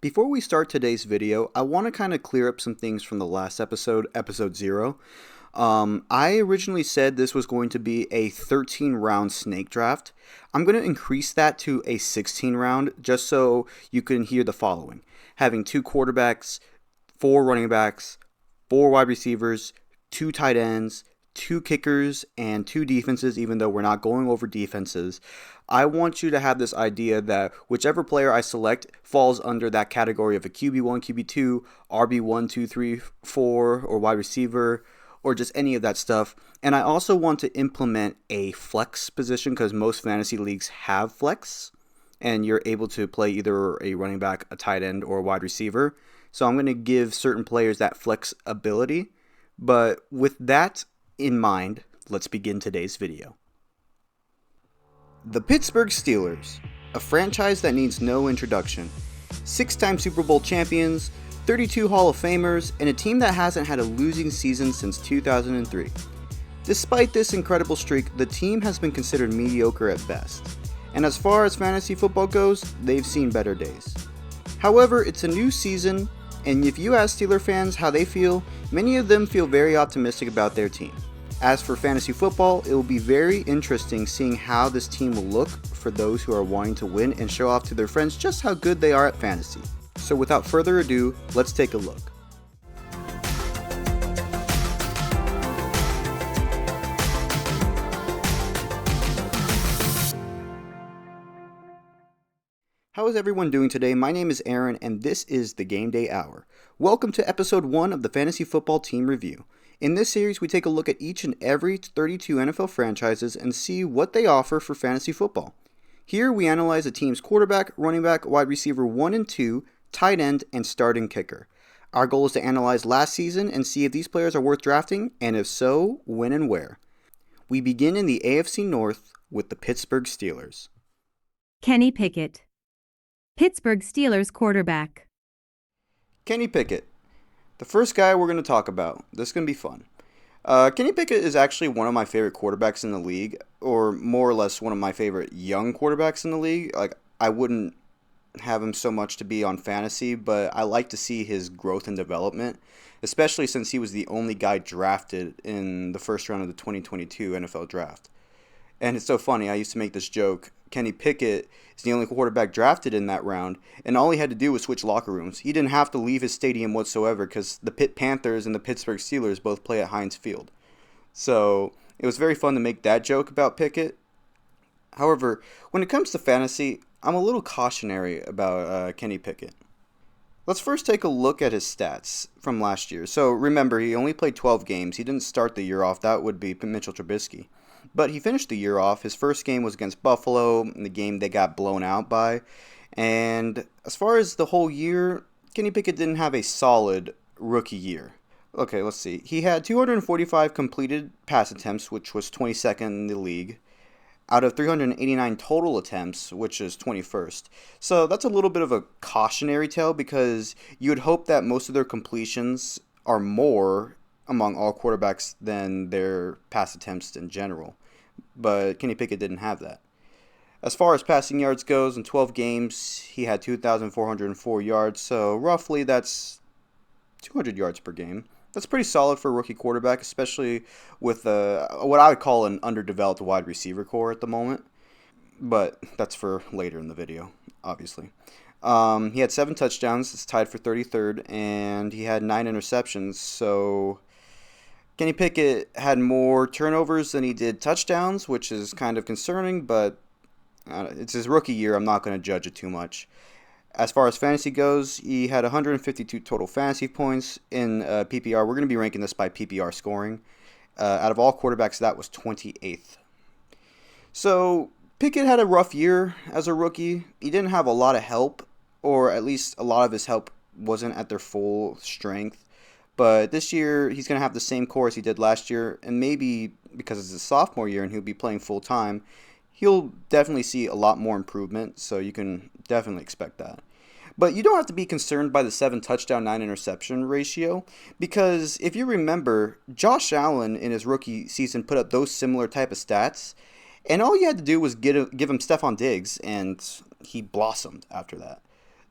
Before we start today's video, I want to kind of clear up some things from the last episode, episode 0. I originally said this was going to be a 13-round snake draft. I'm going to increase that to a 16-round just so you can hear the following. Having 2 quarterbacks, 4 running backs, 4 wide receivers, 2 tight ends, 2 kickers, and 2 defenses, even though we're not going over defenses. I want you to have this idea that whichever player I select falls under that category of a QB1, QB2, RB1, 2, 3, 4, or wide receiver, or just any of that stuff. And I also want to implement a flex position because most fantasy leagues have flex, and you're able to play either a running back, a tight end, or a wide receiver. So I'm going to give certain players that flex ability. But with that in mind, let's begin today's video. The Pittsburgh Steelers, a franchise that needs no introduction. 6-time Super Bowl champions, 32 Hall of Famers, and a team that hasn't had a losing season since 2003. Despite this incredible streak, the team has been considered mediocre at best. And as far as fantasy football goes, they've seen better days. However, it's a new season, and if you ask Steeler fans how they feel, many of them feel very optimistic about their team. As for fantasy football, it will be very interesting seeing how this team will look for those who are wanting to win and show off to their friends just how good they are at fantasy. So without further ado, let's take a look. How is everyone doing today? My name is Aaron and this is the Gameday Hour. Welcome to episode 1 of the Fantasy Football Team Review. In this series, we take a look at each and every 32 NFL franchises and see what they offer for fantasy football. Here, we analyze a team's quarterback, running back, wide receiver 1 and 2, tight end, and starting kicker. Our goal is to analyze last season and see if these players are worth drafting, and if so, when and where. We begin in the AFC North with the Pittsburgh Steelers. Kenny Pickett, Pittsburgh Steelers quarterback. Kenny Pickett. The first guy we're going to talk about. This is going to be fun. Kenny Pickett is actually one of my favorite quarterbacks in the league, or more or less one of my favorite young quarterbacks in the league. Like, I wouldn't have him so much to be on fantasy, but I like to see his growth and development, especially since he was the only guy drafted in the first round of the 2022 NFL Draft. And it's so funny, I used to make this joke. Kenny Pickett is the only quarterback drafted in that round, and all he had to do was switch locker rooms. He didn't have to leave his stadium whatsoever because the Pitt Panthers and the Pittsburgh Steelers both play at Heinz Field. So it was very fun to make that joke about Pickett. However, when it comes to fantasy, I'm a little cautionary about Kenny Pickett. Let's first take a look at his stats from last year. So remember, he only played 12 games. He didn't start the year off. That would be Mitchell Trubisky. But he finished the year off. His first game was against Buffalo, in the game they got blown out by. And as far as the whole year, Kenny Pickett didn't have a solid rookie year. Okay, let's see. He had 245 completed pass attempts, which was 22nd in the league, out of 389 total attempts, which is 21st. So that's a little bit of a cautionary tale because you would hope that most of their completions are more among all quarterbacks than their pass attempts in general. But Kenny Pickett didn't have that. As far as passing yards goes, in 12 games, he had 2,404 yards, so roughly that's 200 yards per game. That's pretty solid for a rookie quarterback, especially with what I would call an underdeveloped wide receiver core at the moment. But that's for later in the video, obviously. He had 7 touchdowns, it's tied for 33rd, and he had 9 interceptions, so Kenny Pickett had more turnovers than he did touchdowns, which is kind of concerning, but it's his rookie year. I'm not going to judge it too much. As far as fantasy goes, he had 152 total fantasy points in PPR. We're going to be ranking this by PPR scoring. Out of all quarterbacks, that was 28th. So Pickett had a rough year as a rookie. He didn't have a lot of help, or at least a lot of his help wasn't at their full strength. But this year, he's going to have the same core as he did last year, and maybe because it's his sophomore year and he'll be playing full-time, he'll definitely see a lot more improvement, so you can definitely expect that. But you don't have to be concerned by the 7 touchdown, 9 interception ratio, because if you remember, Josh Allen in his rookie season put up those similar type of stats, and all you had to do was give him Stephon Diggs, and he blossomed after that.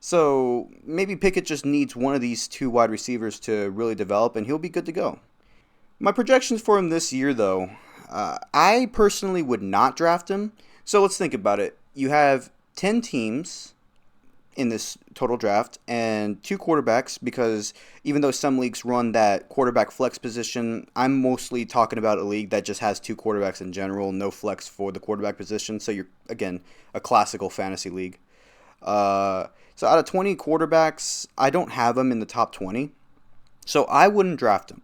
So maybe Pickett just needs one of these two wide receivers to really develop, and he'll be good to go. My projections for him this year, though, I personally would not draft him. So let's think about it. You have 10 teams in this total draft and two quarterbacks, because even though some leagues run that quarterback flex position, I'm mostly talking about a league that just has two quarterbacks in general, no flex for the quarterback position. So you're, again, a classical fantasy league. So out of 20 quarterbacks, I don't have them in the top 20. So I wouldn't draft him.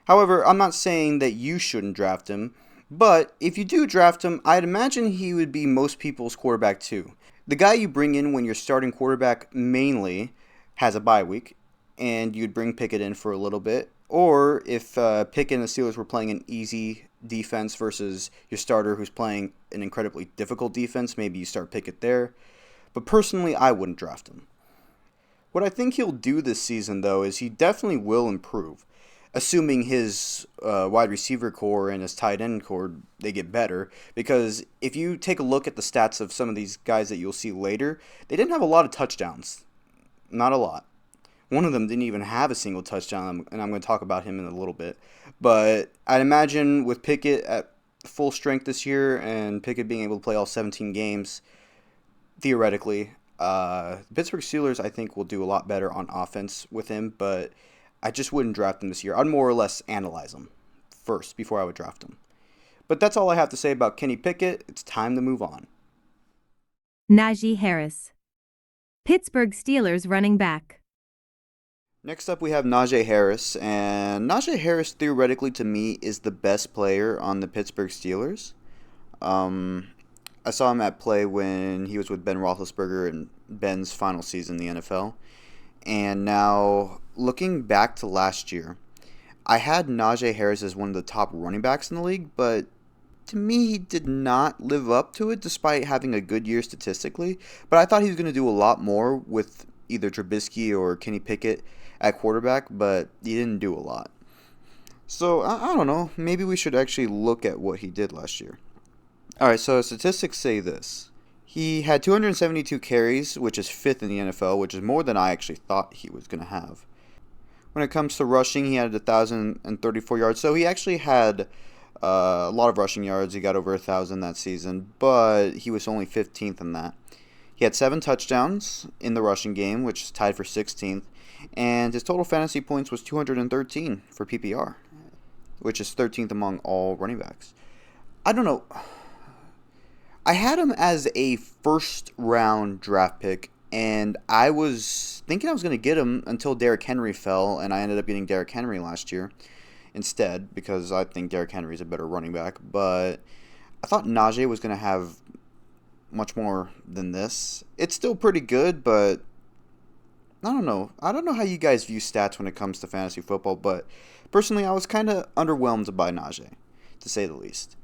However, I'm not saying that you shouldn't draft him, but if you do draft him, I'd imagine he would be most people's quarterback too. The guy you bring in when your starting quarterback mainly has a bye week, and you'd bring Pickett in for a little bit. Or if Pickett and the Steelers were playing an easy defense versus your starter who's playing an incredibly difficult defense, maybe you start Pickett there. But personally, I wouldn't draft him. What I think he'll do this season, though, is he definitely will improve, assuming his wide receiver core and his tight end core, they get better. Because if you take a look at the stats of some of these guys that you'll see later, they didn't have a lot of touchdowns. Not a lot. One of them didn't even have a single touchdown, and I'm going to talk about him in a little bit. But I'd imagine with Pickett at full strength this year and Pickett being able to play all 17 games, theoretically, the Pittsburgh Steelers, I think, will do a lot better on offense with him, but I just wouldn't draft him this year. I'd more or less analyze him first before I would draft him. But that's all I have to say about Kenny Pickett. It's time to move on. Najee Harris. Pittsburgh Steelers running back. Next up, we have Najee Harris, and Najee Harris, theoretically, to me, is the best player on the Pittsburgh Steelers. I saw him at play when he was with Ben Roethlisberger in Ben's final season in the NFL. And now, looking back to last year, I had Najee Harris as one of the top running backs in the league, but to me, he did not live up to it despite having a good year statistically. But I thought he was going to do a lot more with either Trubisky or Kenny Pickett at quarterback, but he didn't do a lot. So, I don't know. Maybe we should actually look at what he did last year. Alright, so statistics say this. He had 272 carries, which is 5th in the NFL, which is more than I actually thought he was going to have. When it comes to rushing, he had 1,034 yards. So he actually had a lot of rushing yards. He got over 1,000 that season, but he was only 15th in that. He had 7 touchdowns in the rushing game, which is tied for 16th. And his total fantasy points was 213 for PPR, which is 13th among all running backs. I don't know. I had him as a first-round draft pick, and I was thinking I was going to get him until Derrick Henry fell, and I ended up getting Derrick Henry last year instead because I think Derrick Henry is a better running back. But I thought Najee was going to have much more than this. It's still pretty good, but I don't know. I don't know how you guys view stats when it comes to fantasy football, but personally, I was kind of underwhelmed by Najee, to say the least.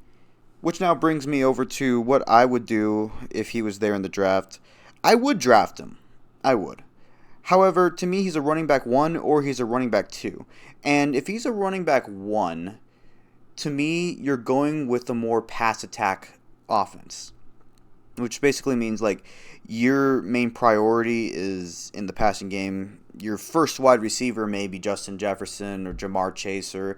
Which now brings me over to what I would do if he was there in the draft. I would draft him. I would. However, to me, he's a running back 1 or he's a running back 2. And if he's a running back 1, to me, you're going with a more pass attack offense. Which basically means, like, your main priority is in the passing game. Your first wide receiver may be Justin Jefferson or Jamar Chase or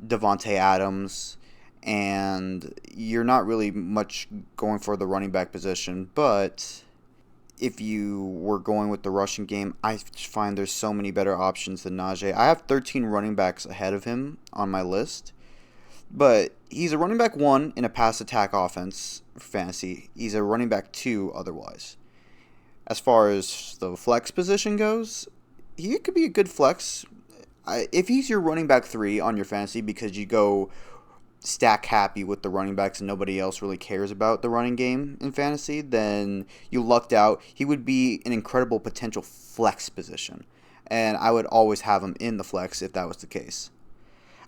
Devontae Adams. And you're not really much going for the running back position. But if you were going with the rushing game, I find there's so many better options than Najee. I have 13 running backs ahead of him on my list. But he's a running back 1 in a pass attack offense for fantasy. He's a running back 2 otherwise. As far as the flex position goes, he could be a good flex. If he's your running back 3 on your fantasy because you go stack happy with the running backs and nobody else really cares about the running game in fantasy, then you lucked out. He would be an incredible potential flex position. And I would always have him in the flex if that was the case.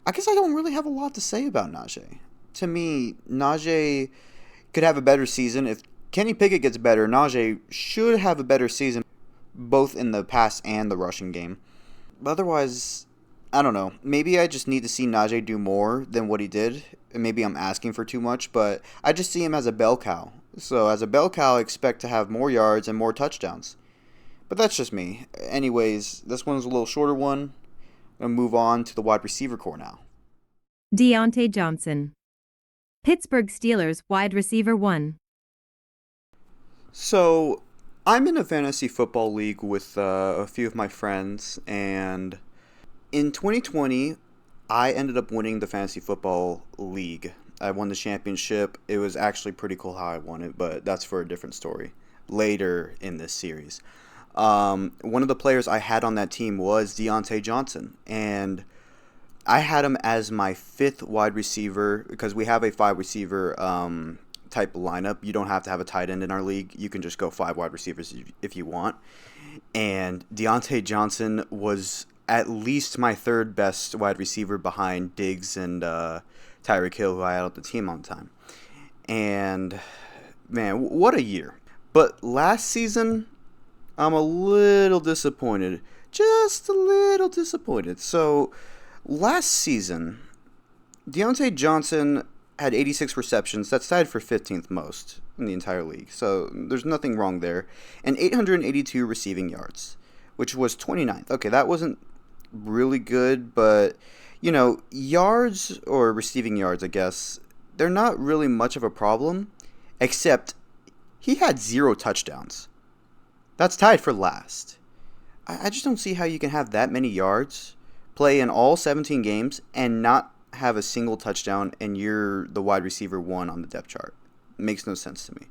I guess I don't really have a lot to say about Najee. To me, Najee could have a better season. If Kenny Pickett gets better, Najee should have a better season, both in the pass and the rushing game. But otherwise, I don't know. Maybe I just need to see Najee do more than what he did. Maybe I'm asking for too much, but I just see him as a bell cow. So as a bell cow, I expect to have more yards and more touchdowns. But that's just me. Anyways, this one's a little shorter one. I'm going to move on to the wide receiver core now. Deontay Johnson. Pittsburgh Steelers wide receiver 1. So, I'm in a fantasy football league with a few of my friends, and in 2020, I ended up winning the fantasy football league. I won the championship. It was actually pretty cool how I won it, but that's for a different story later in this series. One of the players I had on that team was Deontay Johnson, and I had him as my 5th wide receiver because we have a 5 receiver type lineup. You don't have to have a tight end in our league. You can just go 5 wide receivers if you want. And Deontay Johnson was at least my 3rd best wide receiver behind Diggs and Tyreek Hill, who I had on the team on time. And man, what a year. But last season, I'm a little disappointed. Just a little disappointed. So last season, Deontay Johnson had 86 receptions. That's tied for 15th most in the entire league. So there's nothing wrong there. And 882 receiving yards, which was 29th. Okay, that wasn't really good, but, yards or receiving yards, I guess, they're not really much of a problem, except he had 0 touchdowns. That's tied for last. I just don't see how you can have that many yards, play in all 17 games, and not have a single touchdown, and you're the wide receiver 1 on the depth chart. It makes no sense to me.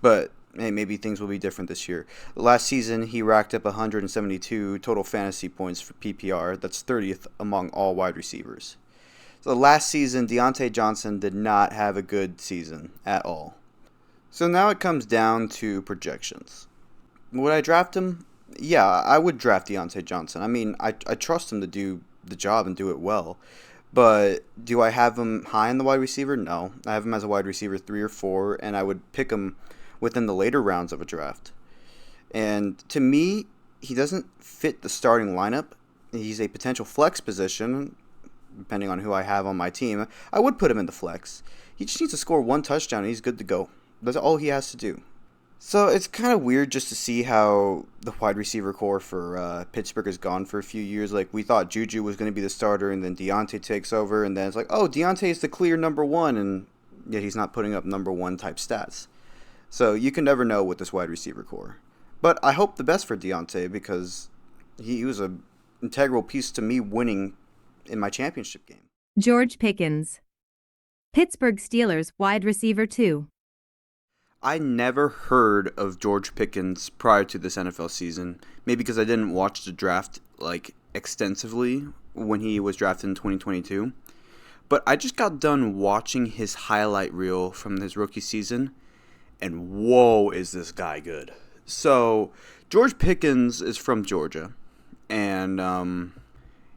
But hey, maybe things will be different this year. Last season, he racked up 172 total fantasy points for PPR. That's 30th among all wide receivers. So last season, Deontay Johnson did not have a good season at all. So now it comes down to projections. Would I draft him? Yeah, I would draft Deontay Johnson. I mean, I trust him to do the job and do it well. But do I have him high in the wide receiver? No. I have him as a wide receiver 3 or 4, and I would pick him within the later rounds of a draft. And to me, he doesn't fit the starting lineup. He's a potential flex position, depending on who I have on my team. I would put him in the flex. He just needs to score 1 touchdown, and he's good to go. That's all he has to do. So it's kind of weird just to see how the wide receiver core for Pittsburgh has gone for a few years. Like, we thought Juju was going to be the starter, and then Deontay takes over, and then it's like, oh, Deontay is the clear number 1, and yet he's not putting up number 1 type stats. So you can never know with this wide receiver core. But I hope the best for Deontay because he was an integral piece to me winning in my championship game. George Pickens. Pittsburgh Steelers wide receiver 2. I never heard of George Pickens prior to this NFL season. Maybe because I didn't watch the draft extensively when he was drafted in 2022. But I just got done watching his highlight reel from his rookie season, and whoa, is this guy good. So, George Pickens is from Georgia, and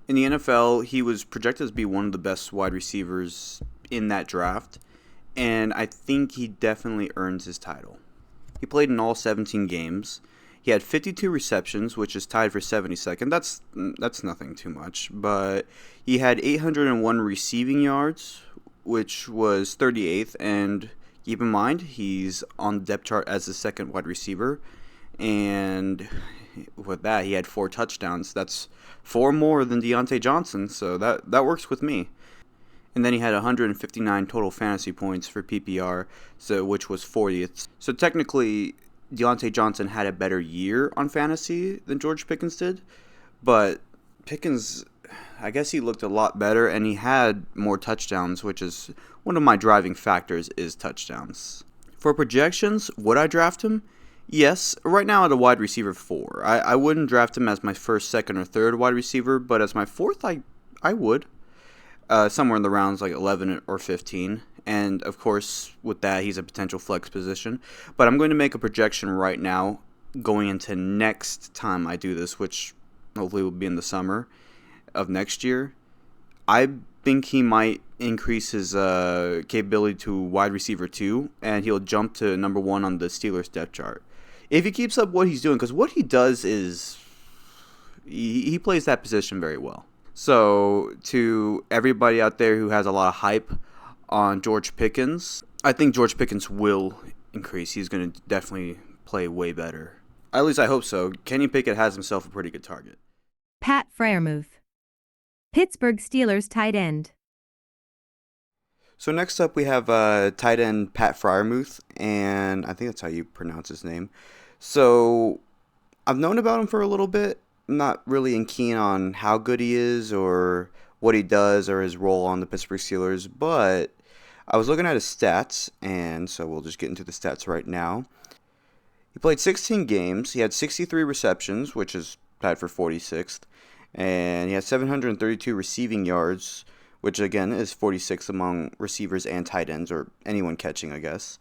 in the NFL, he was projected to be one of the best wide receivers in that draft, and I think he definitely earns his title. He played in all 17 games. He had 52 receptions, which is tied for 72nd. That's nothing too much, but he had 801 receiving yards, which was 38th, and keep in mind, he's on the depth chart as the 2nd wide receiver, and with that, he had 4 touchdowns. That's 4 more than Deontay Johnson, so that works with me. And then he had 159 total fantasy points for PPR, which was 40th. So technically, Deontay Johnson had a better year on fantasy than George Pickens did, but Pickens, I guess he looked a lot better, and he had more touchdowns, which is one of my driving factors is touchdowns. For projections, would I draft him? Yes, right now at a wide receiver 4. I wouldn't draft him as my 1st, 2nd, or 3rd wide receiver, but as my 4th, I would. Somewhere in the rounds 11 or 15. And, of course, with that, he's a potential flex position. But I'm going to make a projection right now going into next time I do this, which hopefully will be in the summer of next year. I think he might increase his capability to wide receiver 2, and he'll jump to number 1 on the Steelers depth chart. If he keeps up what he's doing, because what he does is he plays that position very well. So, to everybody out there who has a lot of hype on George Pickens, I think George Pickens will increase. He's going to definitely play way better. At least I hope so. Kenny Pickett has himself a pretty good target. Pat Freiermuth. Pittsburgh Steelers tight end. So next up we have tight end Pat Freiermuth, and I think that's how you pronounce his name. So I've known about him for a little bit. I'm not really keen on how good he is or what he does or his role on the Pittsburgh Steelers, but I was looking at his stats, and so we'll just get into the stats right now. He played 16 games. He had 63 receptions, which is tied for 46th, and he had 732 receiving yards, which again is 46th among receivers and tight ends, or anyone catching, I guess.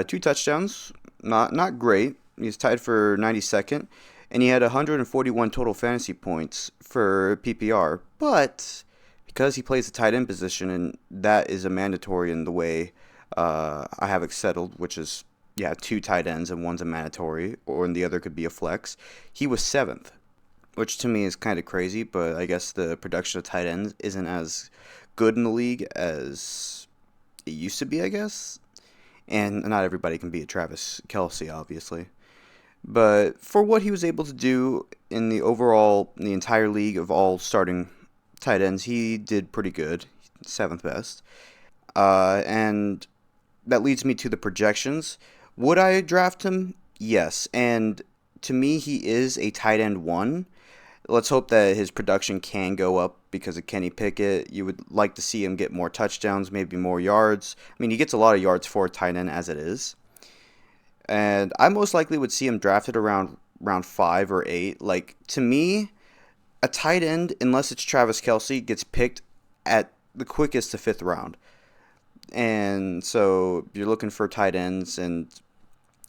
Two touchdowns, not great. He's tied for 92nd, and he had 141 total fantasy points for PPR. But because he plays the tight end position, and that is a mandatory in the way I have it settled, which is two tight ends and one's a mandatory, or and the other could be a flex. He was 7th, which to me is kind of crazy, but I guess the production of tight ends isn't as good in the league as it used to be, I guess. And not everybody can be a Travis Kelce, obviously. But for what he was able to do in the entire league of all starting tight ends, he did pretty good, 7th best. And that leads me to the projections. Would I draft him? Yes. And to me, he is a tight end 1. Let's hope that his production can go up because of Kenny Pickett. You would like to see him get more touchdowns, maybe more yards. I mean, he gets a lot of yards for a tight end as it is. And I most likely would see him drafted around round 5 or 8. Like, to me, a tight end, unless it's Travis Kelce, gets picked at the quickest to 5th round. And so if you're looking for tight ends, and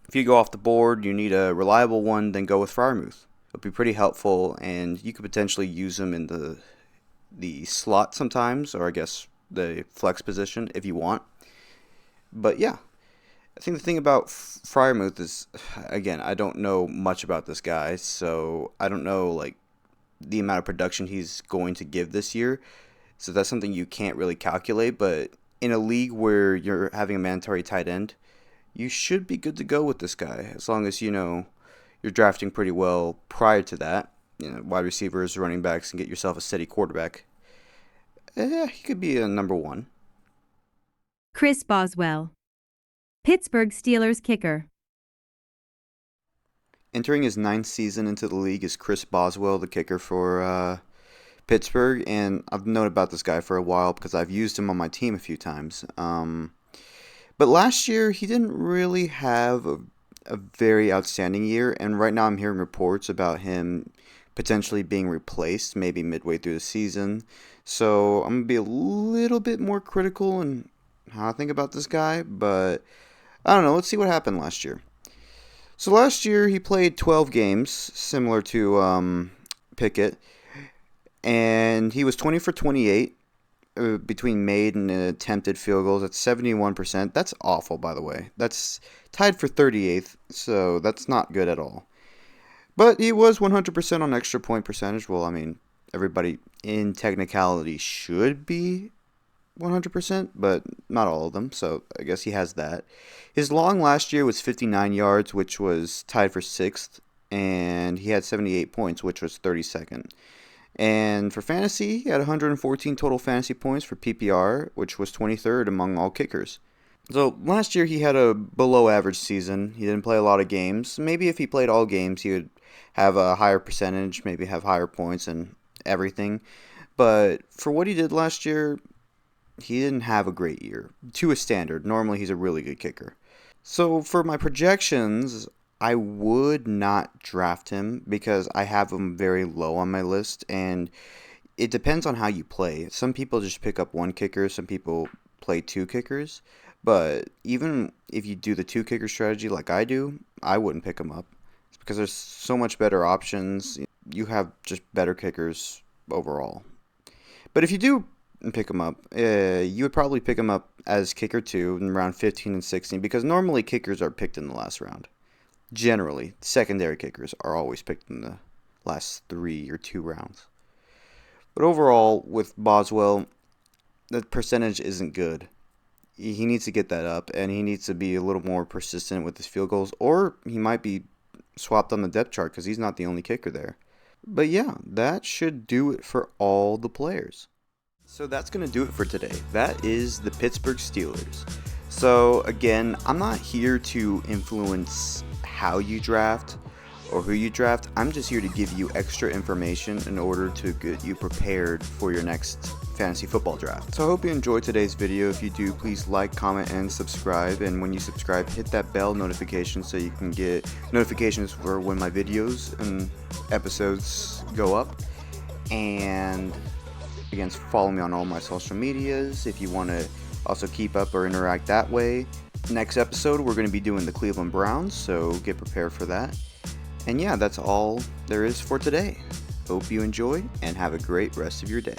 if you go off the board, you need a reliable one, then go with Freiermuth. It'll be pretty helpful, and you could potentially use him in the slot sometimes, or I guess the flex position if you want. But yeah, I think the thing about Freiermuth is, again, I don't know much about this guy, so I don't know like the amount of production he's going to give this year. So that's something you can't really calculate, but in a league where you're having a mandatory tight end, you should be good to go with this guy as long as you're drafting pretty well prior to that. Wide receivers, running backs, and get yourself a steady quarterback. He could be a number 1. Chris Boswell. Pittsburgh Steelers kicker. Entering his 9th season into the league is Chris Boswell, the kicker for Pittsburgh, and I've known about this guy for a while because I've used him on my team a few times. But last year, he didn't really have a very outstanding year, and right now I'm hearing reports about him potentially being replaced maybe midway through the season. So I'm going to be a little bit more critical in how I think about this guy, but I don't know. Let's see what happened last year. So last year, he played 12 games, similar to Pickett, and he was 20 for 28 between made and attempted field goals. That's 71%. That's awful, by the way. That's tied for 38th, so that's not good at all. But he was 100% on extra point percentage. Well, I mean, everybody in technicality should be 100%, but not all of them, so I guess he has that. His long last year was 59 yards, which was tied for 6th, and he had 78 points, which was 32nd. And for fantasy, he had 114 total fantasy points for PPR, which was 23rd among all kickers. So last year he had a below average season. He didn't play a lot of games. Maybe if he played all games, he would have a higher percentage, maybe have higher points and everything. But for what he did last year, he didn't have a great year. To a standard. Normally he's a really good kicker. So for my projections, I would not draft him because I have him very low on my list, and it depends on how you play. Some people just pick up one kicker, some people play 2 kickers, but even if you do the 2 kicker strategy like I do, I wouldn't pick him up. It's because there's so much better options. You have just better kickers overall. But if you do pick him up, you would probably pick him up as kicker 2 in round 15 and 16 because normally kickers are picked in the last round. Generally, secondary kickers are always picked in the last 3 or 2 rounds. But overall, with Boswell, the percentage isn't good. He needs to get that up, and he needs to be a little more persistent with his field goals, or he might be swapped on the depth chart because he's not the only kicker there. But yeah, that should do it for all the players. So that's going to do it for today. That is the Pittsburgh Steelers. So again, I'm not here to influence how you draft or who you draft. I'm just here to give you extra information in order to get you prepared for your next fantasy football draft. So I hope you enjoyed today's video. If you do, please like, comment, and subscribe. And when you subscribe, hit that bell notification so you can get notifications for when my videos and episodes go up. And again, follow me on all my social medias if you want to also keep up or interact that way. Next episode, we're going to be doing the Cleveland Browns, so get prepared for that. And yeah, that's all there is for today. Hope you enjoy and have a great rest of your day.